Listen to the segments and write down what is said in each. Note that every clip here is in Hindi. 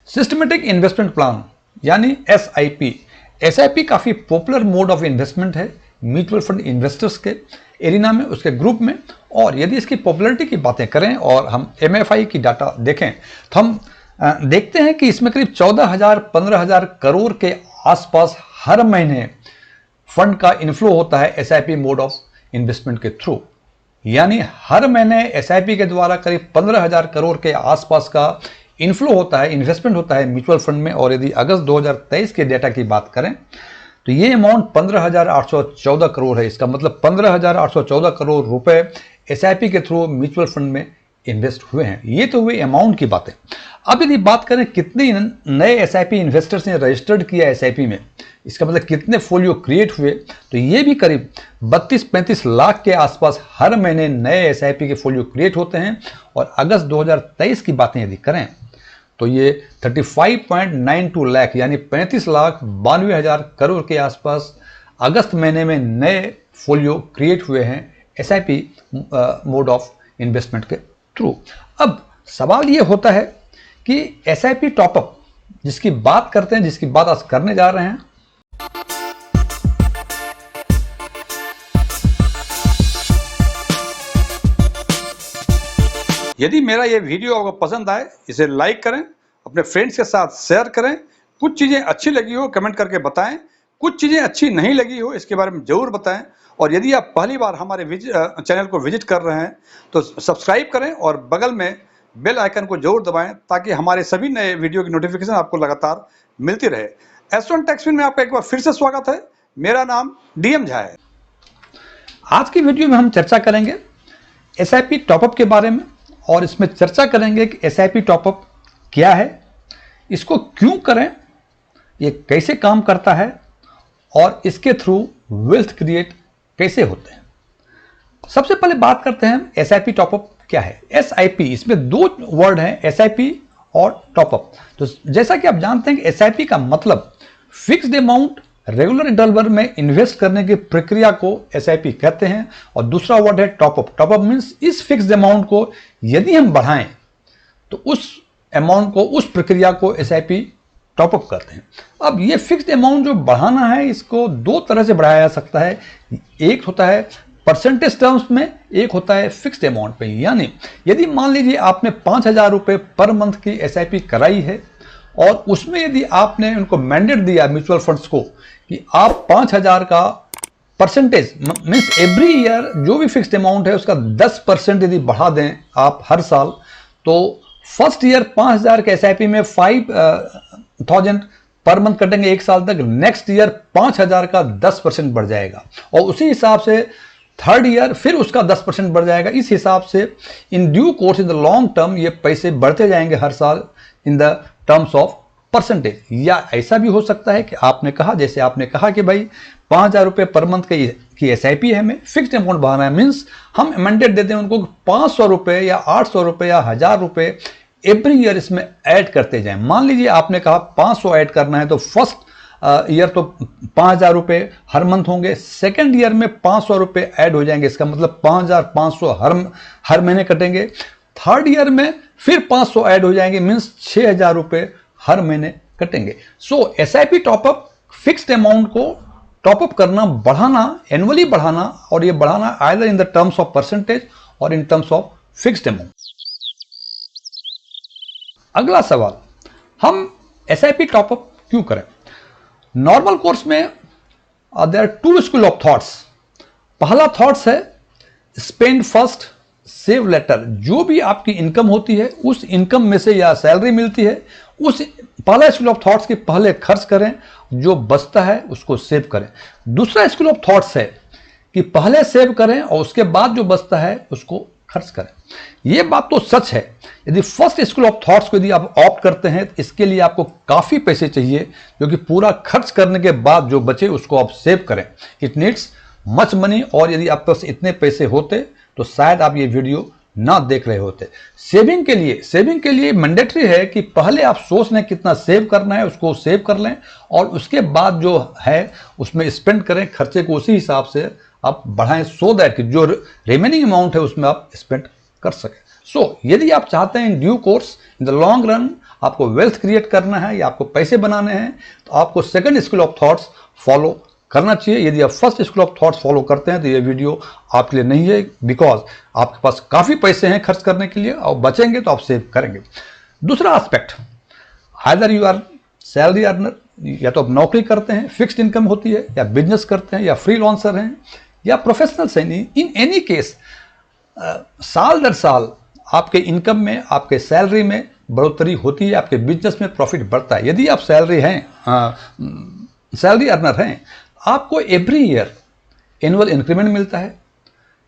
सिस्टमेटिक इन्वेस्टमेंट प्लान यानी एसआईपी। एसआईपी काफ़ी पॉपुलर मोड ऑफ इन्वेस्टमेंट है म्यूचुअल फंड इन्वेस्टर्स के एरिना में, उसके ग्रुप में। और यदि इसकी पॉपुलरिटी की बातें करें और हम एमएफआई की डाटा देखें तो हम देखते हैं कि इसमें करीब 14,000-15,000 करोड़ के आसपास हर महीने फंड का इनफ्लो होता है एसआईपी मोड ऑफ इन्वेस्टमेंट के थ्रू। यानी हर महीने एसआईपी के द्वारा करीब 15,000 करोड़ के आसपास का इनफ्लो होता है, इन्वेस्टमेंट होता है म्यूचुअल फंड में। और यदि अगस्त 2023 के डेटा की बात करें तो ये अमाउंट 15,814 करोड़ है। इसका मतलब 15,814 करोड़ रुपए एसआईपी के थ्रू म्यूचुअल फंड में इन्वेस्ट हुए हैं। ये तो हुई अमाउंट की बातें। अब यदि बात करें कितने नए एसआईपी इन्वेस्टर्स ने रजिस्टर्ड किया एसआईपी में, इसका मतलब कितने फोलियो क्रिएट हुए, तो ये भी करीब 32-35 लाख के आसपास हर महीने नए एसआईपी के फोलियो क्रिएट होते हैं। और अगस्त 2023 की बातें यदि करें तो ये 35.92 लाख यानी 35,92,000 करोड़ के आसपास अगस्त महीने में नए फोलियो क्रिएट हुए हैं एसआईपी मोड ऑफ इन्वेस्टमेंट के थ्रू। अब सवाल ये होता है कि एसआईपी टॉपअप जिसकी बात करते हैं, जिसकी बात आज करने जा रहे हैं, यदि मेरा ये वीडियो आपको पसंद आए इसे लाइक करें, अपने फ्रेंड्स के साथ शेयर करें। कुछ चीज़ें अच्छी लगी हो कमेंट करके बताएं, कुछ चीज़ें अच्छी नहीं लगी हो इसके बारे में ज़रूर बताएं। और यदि आप पहली बार हमारे चैनल को विजिट कर रहे हैं तो सब्सक्राइब करें और बगल में बेल आइकन को जरूर दबाएं ताकि हमारे सभी नए वीडियो की नोटिफिकेशन आपको लगातार मिलती रहे। S1 टेक्सविन में आपका एक बार फिर से स्वागत है। मेरा नाम डीएम झा है। आज की वीडियो में हम चर्चा करेंगे एसआईपी टॉपअप के बारे में और इसमें चर्चा करेंगे कि एसआईपी टॉपअप क्या है, इसको क्यों करें, ये कैसे काम करता है और इसके थ्रू वेल्थ क्रिएट कैसे होते हैं। सबसे पहले बात करते हैं एसआईपी टॉपअप क्या है। एसआईपी, इसमें दो वर्ड हैं, एसआईपी और टॉपअप। तो जैसा कि आप जानते हैं कि एसआईपी का मतलब फिक्स्ड अमाउंट रेगुलर इंटरवल में इन्वेस्ट करने की प्रक्रिया को एसआईपी कहते हैं। और दूसरा वर्ड है टॉपअप। टॉपअप मीन्स इस फिक्स्ड अमाउंट को यदि हम बढ़ाएं तो उस अमाउंट को, उस प्रक्रिया को एसआईपी टॉपअप करते हैं। अब ये फिक्स्ड अमाउंट जो बढ़ाना है इसको दो तरह से बढ़ाया जा सकता है। एक होता है परसेंटेज टर्म्स में, एक होता है फिक्स्ड अमाउंट पे। यानी यदि मान लीजिए आपने 5,000 रुपये पर मंथ की एसआईपी कराई है और उसमें यदि आपने उनको मैंडेट दिया म्यूचुअल फंड्स को कि आप 5,000 का परसेंटेज मीन्स एवरी ईयर जो भी फिक्स्ड अमाउंट है उसका 10% यदि बढ़ा दें आप हर साल, तो फर्स्ट ईयर 5,000 के एसआईपी में 5,000 पर मंथ कटेंगे एक साल तक। नेक्स्ट ईयर 5,000 का 10% बढ़ जाएगा और उसी हिसाब से थर्ड ईयर फिर उसका 10% बढ़ जाएगा। इस हिसाब से in due course in the long term ये पैसे बढ़ते जाएंगे हर साल इन द टर्म्स ऑफ परसेंटेज। या ऐसा भी हो सकता है कि आपने कहा, जैसे आपने कहा कि भाई 5,000 रुपये पर मंथ की एसआईपी है, हमें फिक्स्ड अमाउंट बढ़ाना है, मीन्स हम मैंडेट देते हैं उनको 500 रुपये या 800 रुपये या 1,000 रुपये एवरी ईयर इसमें ऐड करते जाएं। मान लीजिए आपने कहा 500 ऐड करना है तो फर्स्ट ईयर तो 5,000 रुपये हर मंथ होंगे, सेकेंड ईयर में 500 रुपये ऐड हो जाएंगे, इसका मतलब 5,500 हर महीने कटेंगे। थर्ड ईयर में फिर 500 ऐड हो जाएंगे, मीन्स 6,000 रुपये हर महीने कटेंगे। So SIP top up fixed amount को टॉपअप करना, बढ़ाना, एनुअली बढ़ाना, और ये बढ़ाना either in the terms of percentage और in terms of fixed amount. अगला सवाल, हम एसआईपी टॉपअप क्यों करें। नॉर्मल कोर्स में there are two school of thoughts. पहला थॉट्स है स्पेंड फर्स्ट सेव लेटर। जो भी आपकी इनकम होती है उस इनकम में से या सैलरी मिलती है, उस पहला स्कूल ऑफ थॉट्स के पहले खर्च करें, जो बचता है उसको सेव करें। दूसरा स्कूल ऑफ थॉट्स है कि पहले सेव करें और उसके बाद जो बचता है उसको खर्च करें। यह बात तो सच है। यदि फर्स्ट स्कूल ऑफ थॉट्स को यदि आप ऑप्ट करते हैं तो इसके लिए आपको काफी पैसे चाहिए, क्योंकि पूरा खर्च करने के बाद जो बचे उसको आप सेव करें। It needs much money. और यदि आपके पास इतने पैसे होते तो शायद आप ये वीडियो ना देख रहे होते। सेविंग के लिए मैंडेटरी है कि पहले आप सोच लें कितना सेव करना है, उसको सेव कर लें और उसके बाद जो है उसमें स्पेंड करें। खर्चे को उसी हिसाब से आप बढ़ाएं, सो दैट कि जो रिमेनिंग अमाउंट है उसमें आप स्पेंड कर सकें। सो यदि आप चाहते हैं in due course in the long run आपको वेल्थ क्रिएट करना है या आपको पैसे बनाने हैं, तो आपको second school of thoughts follow करना चाहिए। यदि आप first school of thoughts follow करते हैं तो ये वीडियो आपके लिए नहीं है, बिकॉज आपके पास काफ़ी पैसे हैं खर्च करने के लिए और बचेंगे तो आप सेव करेंगे। दूसरा aspect, either you are salary earner, या तो आप नौकरी करते हैं, फिक्स्ड इनकम होती है, या बिजनेस करते हैं, या फ्रीलांसर हैं, या प्रोफेशनल्स हैं। इन एनी केस साल दर साल आपके इनकम में, आपके सैलरी में बढ़ोतरी होती है, आपके बिजनेस में प्रॉफिट बढ़ता है। यदि आप सैलरी अर्नर हैं, आपको एवरी ईयर एनुअल इंक्रीमेंट मिलता है।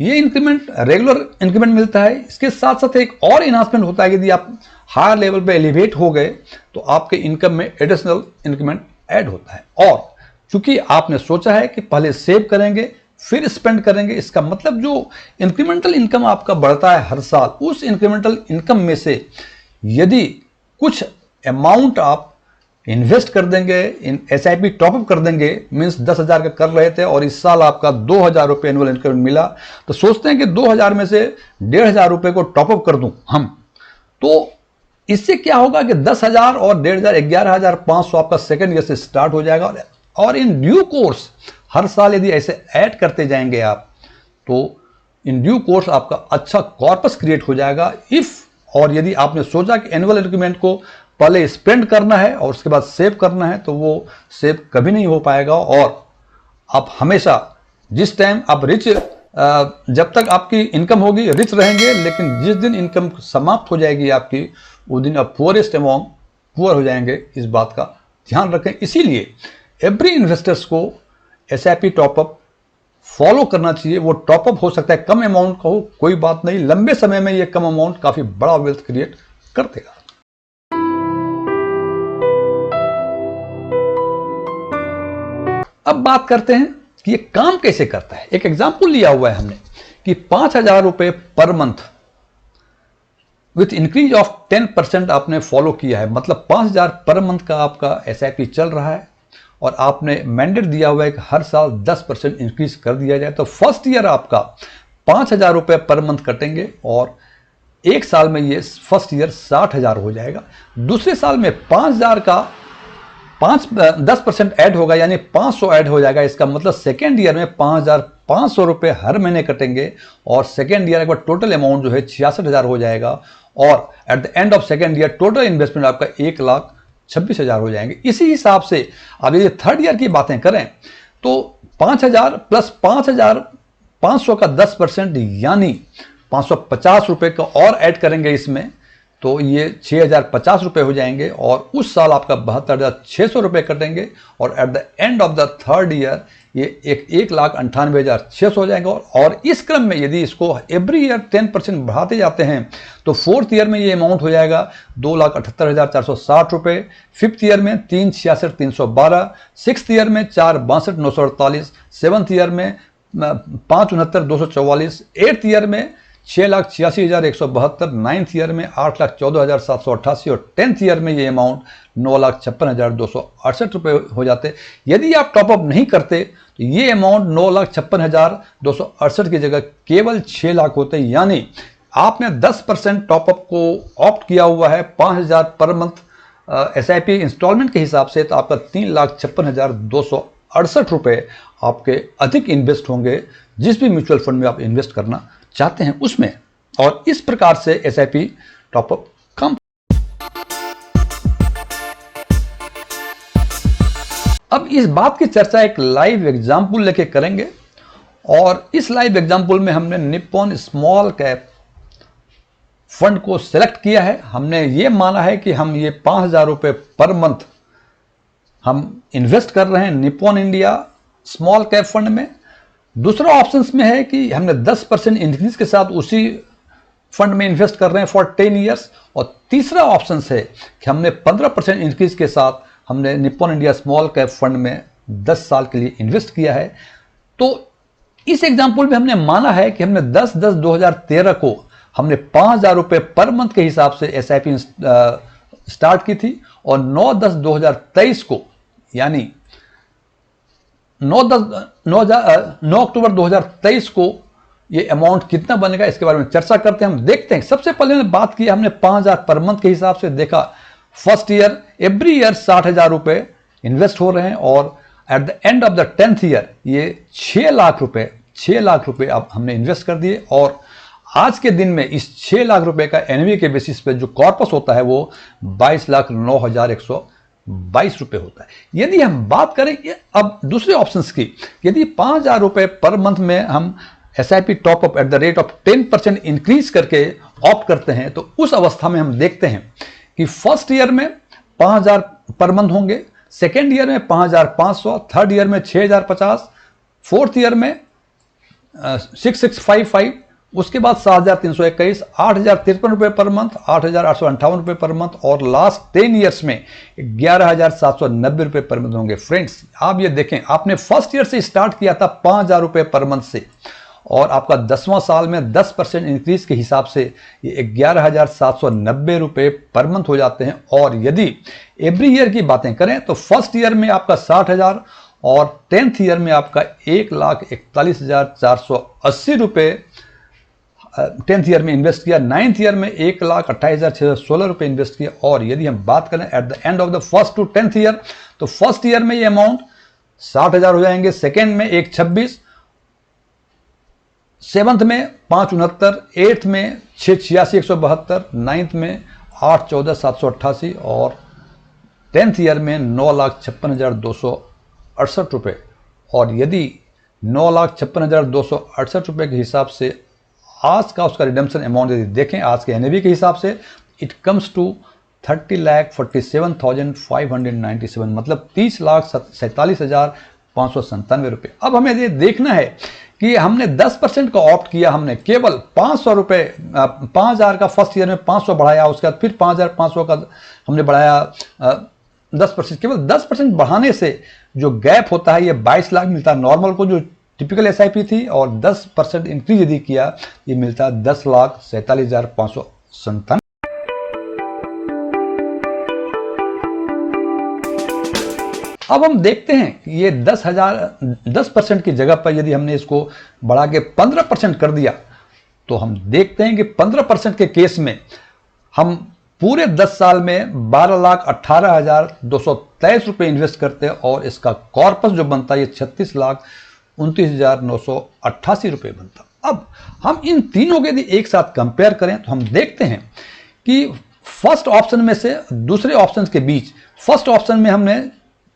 ये इंक्रीमेंट रेगुलर इंक्रीमेंट मिलता है, इसके साथ साथ एक और इन्हांसमेंट होता है। यदि आप हायर लेवल पे एलिवेट हो गए तो आपके इनकम में एडिशनल इंक्रीमेंट ऐड होता है। और चूंकि आपने सोचा है कि पहले सेव करेंगे फिर स्पेंड करेंगे, इसका मतलब जो इंक्रीमेंटल इनकम आपका बढ़ता है हर साल, उस इंक्रीमेंटल इनकम में से यदि कुछ अमाउंट आप इन्वेस्ट कर देंगे, SIP टॉपअप कर देंगे, मीन्स 10,000 का कर रहे थे और इस साल आपका 2,000 रुपये एनुअल इंक्रीमेंट मिला, तो सोचते हैं कि 2,000 में से 1,500 रुपये को टॉपअप कर दूं हम, तो इससे क्या होगा कि 10,000 और 1,500 11,500 आपका सेकेंड ईयर से स्टार्ट हो जाएगा। और इन ड्यू कोर्स हर साल यदि ऐसे ऐड करते जाएंगे आप, तो इन ड्यू कोर्स आपका अच्छा कॉर्पस क्रिएट हो जाएगा। और यदि आपने सोचा कि एनुअल इंक्रीमेंट को पहले स्पेंड करना है और उसके बाद सेव करना है, तो वो सेव कभी नहीं हो पाएगा। और आप हमेशा जिस टाइम आप रिच, जब तक आपकी इनकम होगी रिच रहेंगे, लेकिन जिस दिन इनकम समाप्त हो जाएगी आपकी, उस दिन आप पुअरेस्ट अमॉन्ग पुअर हो जाएंगे। इस बात का ध्यान रखें। इसीलिए एवरी इन्वेस्टर्स को SIP टॉपअप फॉलो करना चाहिए। वो टॉपअप हो सकता है कम अमाउंट का हो, कोई बात नहीं, लंबे समय में ये कम अमाउंट काफी बड़ा वेल्थ क्रिएट कर देगा। अब बात करते हैं कि ये काम कैसे करता है। एक एग्जाम्पल लिया हुआ है हमने कि 5,000 रुपए per month with increase of 10% आपने फॉलो किया है, मतलब 5,000 पर मंथ का आपका SIP चल रहा है और आपने मैंडेट दिया हुआ है कि हर साल 10% इंक्रीज कर दिया जाए। तो फर्स्ट ईयर आपका 5,000 रुपये पर मंथ कटेंगे और एक साल में ये फर्स्ट ईयर 60,000 हो जाएगा। दूसरे साल में 5,000 का 10% ऐड होगा, यानी 500 ऐड हो जाएगा। इसका मतलब सेकेंड ईयर में 5,500 रुपये हर महीने कटेंगे और सेकेंड ईयर एक बार टोटल अमाउंट जो है 66,000 हो जाएगा। और eight the end of second year total investment आपका 1,26,000 हो जाएंगे। इसी हिसाब से अब यदि थर्ड ईयर की बातें करें तो 5,000 प्लस 5,500 का 10%, यानी 550 रुपये का और ऐड करेंगे इसमें, तो ये 6,050 रुपये हो जाएंगे और उस साल आपका 72,600 रुपये कटेंगे और eight the end of the third year ये 1,98,600 हो जाएगा। और इस क्रम में यदि इसको एवरी ईयर 10% बढ़ाते जाते हैं तो फोर्थ ईयर में ये अमाउंट हो जाएगा 2,78,460 रुपये, फिफ्थ ईयर में 3,66,312, सिक्स्थ ईयर में 4,62,948, सेवन्थ ईयर में 5,69,244, एट्थ ईयर में 6,86,172, नाइन्थ ईयर में 8,14,788 और टेंथ ईयर में ये अमाउंट 9,56,268 रुपये हो जाते। यदि आप टॉपअप नहीं करते तो ये अमाउंट 9,56,268 की जगह केवल 6 लाख होते। यानी आपने 10% टॉपअप को ऑप्ट किया हुआ है 5,000 पर मंथ SIP इंस्टॉलमेंट के हिसाब से, तो आपका 3,56,268 रुपये आपके अधिक इन्वेस्ट होंगे जिस भी म्यूचुअल फंड में आप इन्वेस्ट करना चाहते हैं उसमें। और इस प्रकार से SIP टॉपअप काम। अब इस बात की चर्चा एक लाइव एग्जाम्पल लेके करेंगे और इस लाइव एग्जाम्पल में हमने निप्पॉन स्मॉल कैप फंड को सिलेक्ट किया है। हमने ये माना है कि हम ये 5,000 रुपये पर मंथ हम इन्वेस्ट कर रहे हैं Nippon India small cap fund में। दूसरा ऑप्शन में है कि हमने 10% इंक्रीज के साथ उसी फंड में इन्वेस्ट कर रहे हैं फॉर 10 ईयर्स। और तीसरा ऑप्शन है कि हमने 15% इंक्रीज के साथ हमने Nippon India small cap fund में 10 साल के लिए इन्वेस्ट किया है। तो इस एग्जाम्पल में हमने माना है कि हमने 10/10/2013 को हमने 5,000 रुपये पर मंथ के हिसाब से SIP स्टार्ट की थी और 9/10/2023 को, यानी 9 अक्टूबर 2023 को ये अमाउंट कितना बनेगा इसके बारे में चर्चा करते हैं। हम देखते हैं। सबसे पहले हमने बात की, हमने 5,000 पर मंथ के हिसाब से देखा फर्स्ट ईयर एवरी ईयर 60,000 रुपए इन्वेस्ट हो रहे हैं और eight the end of the 10th year ये 6 लाख रुपए अब हमने इन्वेस्ट कर दिए और आज के दिन में इस 6 लाख रुपए का एनवी के बेसिस पे जो कॉर्पस होता है वो 22,09,122 रुपए होता है। यदि हम बात करें अब दूसरे ऑप्शंस की, यदि 5,000 रुपए पर मंथ में हम SIP top up at the rate of 10% increase करके ऑप्ट करते हैं तो उस अवस्था में हम देखते हैं कि फर्स्ट ईयर में 5,000 पर मंथ होंगे, सेकेंड ईयर में 5,500, थर्ड ईयर में 6,050, फोर्थ ईयर में 6,655, उसके बाद 7,321, 8,053 रुपये पर मंथ, 8,858 रुपये पर मंथ और लास्ट 10 ईयर्स में 11,790 रुपये पर मंथ होंगे। फ्रेंड्स आप ये देखें, आपने फर्स्ट ईयर से स्टार्ट किया था 5,000 रुपये पर मंथ से और आपका 10वां साल में 10% इंक्रीज के हिसाब से ये 11,790 रुपये पर मंथ हो जाते हैं। और यदि एवरी ईयर की बातें करें तो फर्स्ट ईयर में आपका 60,000 और 10th ईयर में आपका 1,41,480 रुपये 10th ईयर में इन्वेस्ट किया, 9th ईयर में 1,28,616 रुपये इन्वेस्ट किया। और यदि हम बात करें at the end of the first to 10th year तो फर्स्ट ईयर में ये अमाउंट 60,000 हो जाएंगे, सेकेंड में 1,26, 7th में 5,69, 8th में 6,86,172, 9th में 8,14,788 और 10th ईयर में 9,56,268 रुपये। और यदि 9,56,268 रुपये के हिसाब से आज का उसका रिडेम्पशन अमाउंट यदि देखें आज के एनएवी के हिसाब से इट कम्स टू 30,47,597 मतलब 30,47,597 रुपये। अब हमें ये देखना है कि हमने 10% का ऑप्ट किया, हमने केवल 500 रुपये 5,000 का फर्स्ट ईयर में 500 बढ़ाया, उसके बाद फिर 5,500 का हमने बढ़ाया 10%, केवल 10% बढ़ाने से जो गैप होता है ये 22 लाख मिलता है नॉर्मल को जो टिपिकल SIP थी और 10% इंक्रीज यदि किया ये मिलता है 10,47,597। अब हम देखते हैं कि ये 10% की जगह पर यदि हमने इसको बढ़ा के 15% कर दिया तो हम देखते हैं कि 15% के केस में हम पूरे 10 साल में 12,18,223 रुपये इन्वेस्ट करते हैं और इसका कॉर्पस जो बनता है ये 36,29,988 रुपये बनता। अब हम इन तीनों के यदि एक साथ कंपेयर करें तो हम देखते हैं कि फर्स्ट ऑप्शन में से दूसरे ऑप्शन के बीच फर्स्ट ऑप्शन में हमने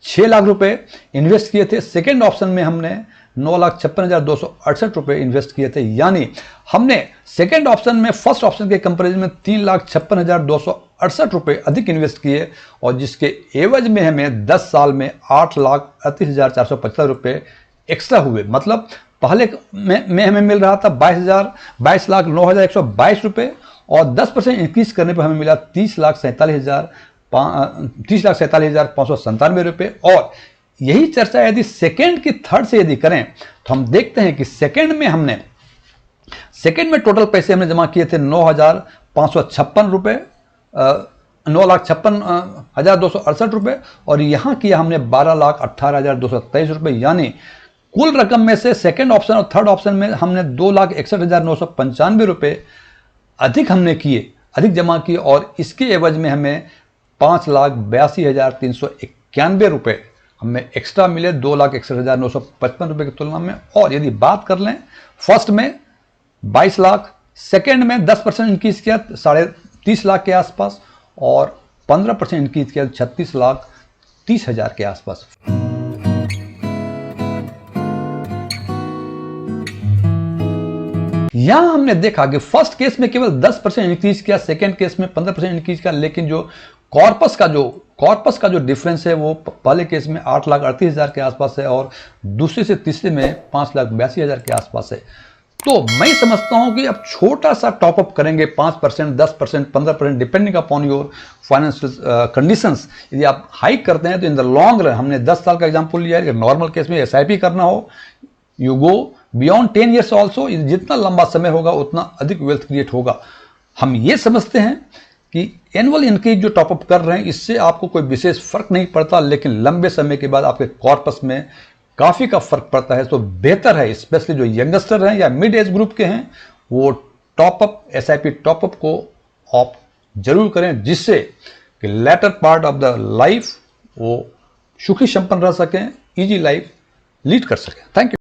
6 लाख रुपए इन्वेस्ट किए थे, सेकेंड ऑप्शन में हमने 9,56,268 रुपये इन्वेस्ट किए थे, यानी हमने सेकेंड ऑप्शन में फर्स्ट ऑप्शन के कंपैरिजन में 3,56,268 रुपये अधिक इन्वेस्ट किए और जिसके एवज में हमें 10 साल में 8,38,475 रुपये एक्स्ट्रा हुए। मतलब पहले में हमें मिल रहा था 22,09,122 रुपये और 10% इंक्रीज करने पर हमें मिला 30,47,597 रुपये। और यही चर्चा यदि सेकेंड की थर्ड से यदि करें तो हम देखते हैं कि सेकेंड में टोटल पैसे हमने जमा किए थे 9,556 रुपये 9,56,268 रुपये और यहाँ किया हमने 12,18,223 रुपये, यानी कुल रकम में से सेकेंड ऑप्शन और थर्ड ऑप्शन में हमने 2,61,995 रुपये अधिक जमा किए और इसके एवज में हमें 5,82,391 रुपये हमें एक्स्ट्रा मिले 2,61,955 रुपये की तुलना में। और यदि बात कर लें फर्स्ट में 22 लाख, सेकेंड में 10% इंक्रीज किया 30 लाख के आसपास और 15% इंक्रीज किया 36,30,000 के आसपास। यहां हमने देखा कि फर्स्ट केस में केवल 10% इंक्रीज किया, सेकेंड केस में 15% इंक्रीज किया, लेकिन जो कॉर्पस का जो डिफरेंस है वो पहले केस में 8,38,000 के आसपास है और दूसरे से तीसरे में 5,82,000 के आसपास है। तो मैं समझता हूं कि अब छोटा सा टॉपअप करेंगे 5%, 10%, 15% depending upon your financial conditions. यदि आप हाइक करते हैं तो इन द लॉन्ग रन, हमने 10 साल का एग्जांपल लिया है, नॉर्मल केस में SIP करना हो you go beyond 10 years also, जितना लंबा समय होगा उतना अधिक वेल्थ क्रिएट होगा। हम ये समझते हैं कि एनुअल इंक्रीज जो टॉपअप कर रहे हैं इससे आपको कोई विशेष फर्क नहीं पड़ता, लेकिन लंबे समय के बाद आपके कॉर्पस में काफ़ी का फर्क पड़ता है। तो बेहतर है स्पेशली जो यंगस्टर हैं या मिड एज ग्रुप के हैं वो टॉपअप SIP टॉपअप को आप जरूर करें, जिससे कि later part of the life वो सुखी संपन्न रह सकें, इजी लाइफ लीड कर सकें। Thank you.